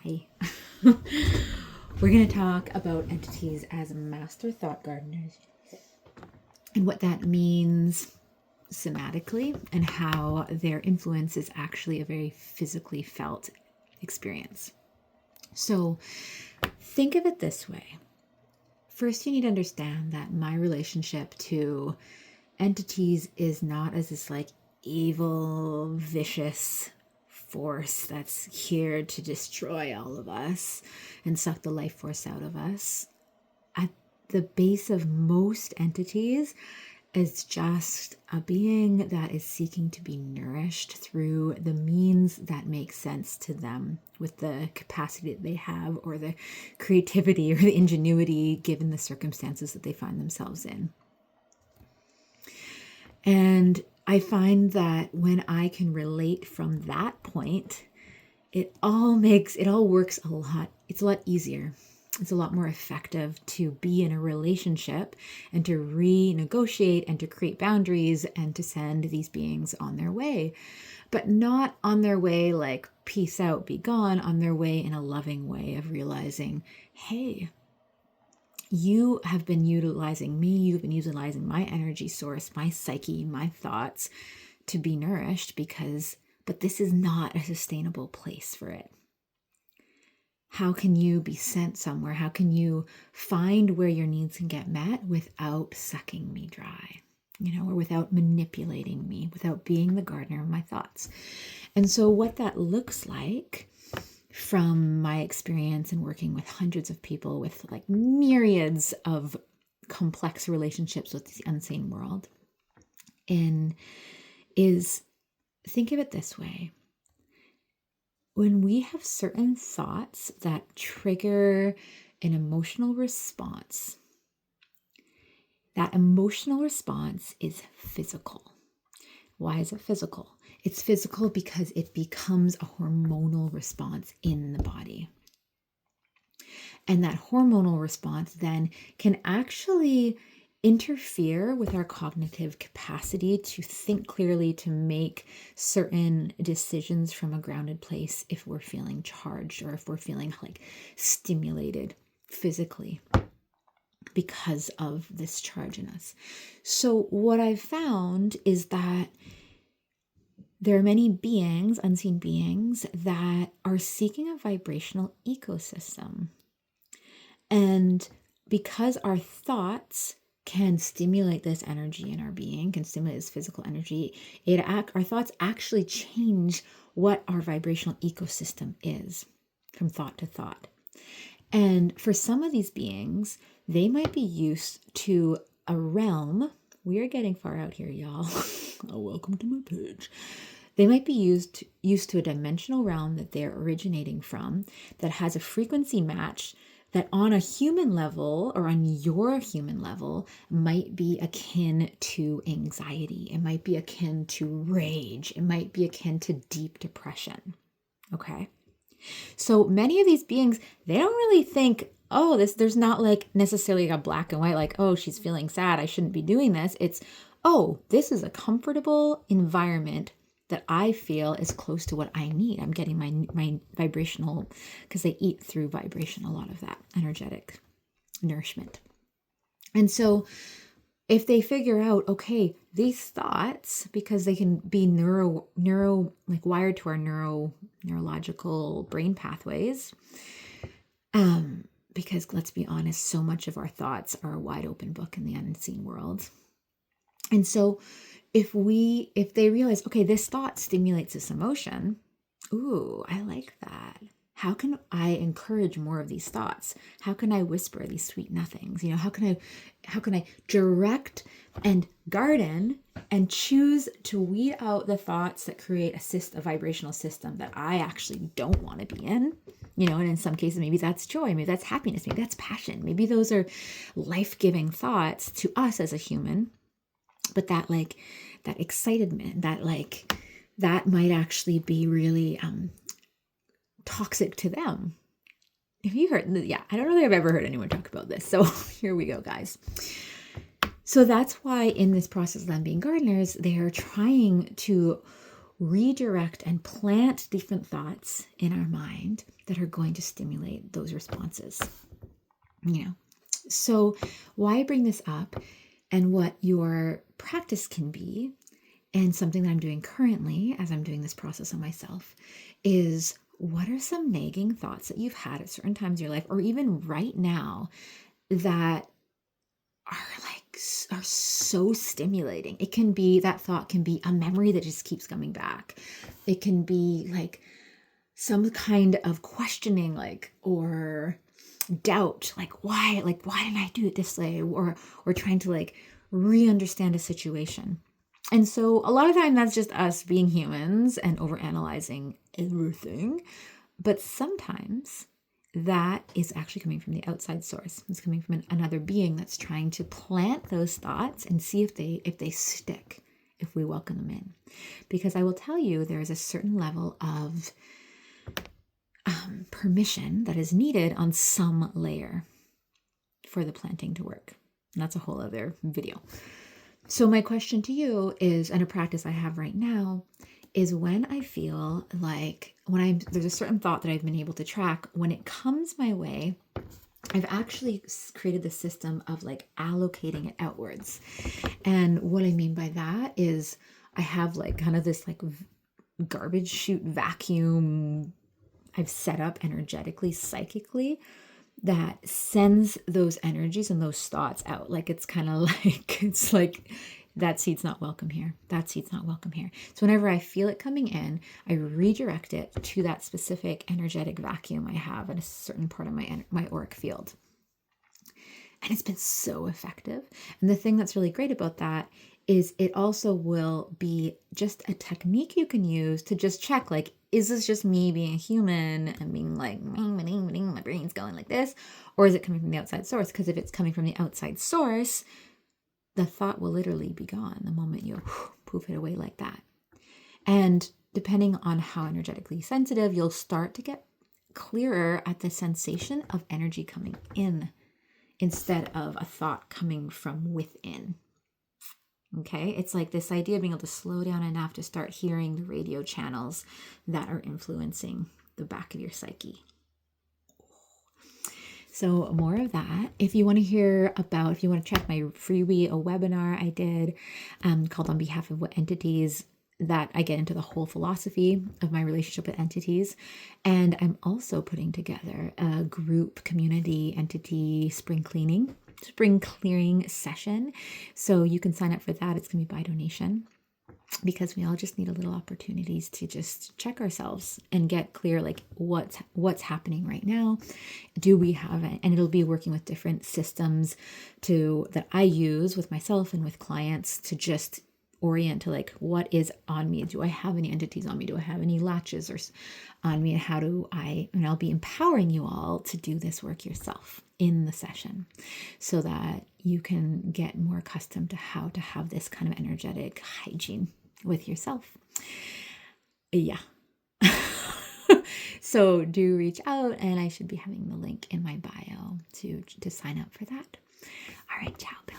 Hi. We're going to talk about entities as master thought gardeners and what that means somatically and how their influence is actually a very physically felt experience. So think of it this way. First, you need to understand that my relationship to entities is not as this like evil, vicious force that's here to destroy all of us and suck the life force out of us. At the base of most entities is just a being that is seeking to be nourished through the means that make sense to them with the capacity that they have or the creativity or the ingenuity given the circumstances that they find themselves in. And I find that when I can relate from that point, it all works a lot. It's a lot easier. It's a lot more effective to be in a relationship and to renegotiate and to create boundaries and to send these beings on their way, but not on their way like peace out, be gone, on their way in a loving way of realizing, hey, you have been utilizing me, you've been utilizing my energy source, my psyche, my thoughts to be nourished but this is not a sustainable place for it. How can you be sent somewhere? How can you find where your needs can get met without sucking me dry, or without manipulating me, without being the gardener of my thoughts? And so what that looks like from my experience in working with hundreds of people with like myriads of complex relationships with the unseen world is think of it this way. When we have certain thoughts that trigger an emotional response, that emotional response is physical. Why is it physical? It's physical because it becomes a hormonal response in the body. And that hormonal response then can actually interfere with our cognitive capacity to think clearly, to make certain decisions from a grounded place if we're feeling charged or if we're feeling like stimulated physically because of this charge in us. So what I've found is that there are many beings, unseen beings, that are seeking a vibrational ecosystem. And because our thoughts can stimulate this energy in our being, can stimulate this physical energy, our thoughts actually change what our vibrational ecosystem is from thought to thought. And for some of these beings, they might be used to a realm. We are getting far out here, y'all. Oh, welcome to my page. They might be used to a dimensional realm that they're originating from that has a frequency match that on a human level or on your human level might be akin to anxiety. It might be akin to rage. It might be akin to deep depression. Okay. So many of these beings, they don't really think, there's not like necessarily a black and white, like, oh, she's feeling sad, I shouldn't be doing this. It's, this is a comfortable environment that I feel is close to what I need. I'm getting my vibrational, because they eat through vibration, a lot of that energetic nourishment. And so if they figure out, okay, these thoughts, because they can be like wired to our neurological brain pathways, because let's be honest, so much of our thoughts are a wide open book in the unseen world. And so if they realize, okay, this thought stimulates this emotion, ooh, I like that. How can I encourage more of these thoughts? How can I whisper these sweet nothings? How can I direct and garden and choose to weed out the thoughts that create a vibrational system that I actually don't want to be in? And in some cases, maybe that's joy, maybe that's happiness, maybe that's passion. Maybe those are life-giving thoughts to us as a human. But that excitement, that might actually be really toxic to them. Have you heard? Yeah, I don't know that I've ever heard anyone talk about this. So here we go, guys. So that's why in this process of them being gardeners, they are trying to redirect and plant different thoughts in our mind that are going to stimulate those responses. So why I bring this up and what your practice can be, and something that I'm doing currently as I'm doing this process on myself, is what are some nagging thoughts that you've had at certain times in your life, or even right now, that are so stimulating. It can be, that thought can be a memory that just keeps coming back. It can be like some kind of questioning, or doubt, why didn't I do it this way, or trying to re-understand a situation. And so a lot of time that's just us being humans and overanalyzing everything. But sometimes that is actually coming from the outside source. It's coming from another being that's trying to plant those thoughts and see if they stick, if we welcome them in. Because I will tell you, there is a certain level of permission that is needed on some layer for the planting to work. And that's a whole other video. So my question to you is, and a practice I have right now, is when I feel like there's a certain thought that I've been able to track, when it comes my way, I've actually created the system of allocating it outwards. And what I mean by that is I have kind of this garbage chute vacuum I've set up energetically, psychically, that sends those energies and those thoughts out. It's kind of it's like, that seed's not welcome here. That seed's not welcome here. So whenever I feel it coming in, I redirect it to that specific energetic vacuum I have in a certain part of my auric field. And it's been so effective. And the thing that's really great about that is it also will be just a technique you can use to just check, is this just me being a human and being my brain's going like this? Or is it coming from the outside source? Because if it's coming from the outside source, the thought will literally be gone the moment you poof it away like that. And depending on how energetically sensitive, you'll start to get clearer at the sensation of energy coming in instead of a thought coming from within. Okay, it's like this idea of being able to slow down enough to start hearing the radio channels that are influencing the back of your psyche. So more of that. If you want to check my freebie, a webinar I did called On Behalf of What Entities, that I get into the whole philosophy of my relationship with entities. And I'm also putting together a group community entity spring clearing session. So you can sign up for that. It's going to be by donation, because we all just need a little opportunities to just check ourselves and get clear, what's happening right now. Do we have it? And it'll be working with different systems that I use with myself and with clients to just orient to what is on me. Do I have any entities on me? Do I have any latches on me? And I'll be empowering you all to do this work yourself in the session so that you can get more accustomed to how to have this kind of energetic hygiene with yourself. Yeah. So do reach out, and I should be having the link in my bio to sign up for that. All right, ciao, Bill.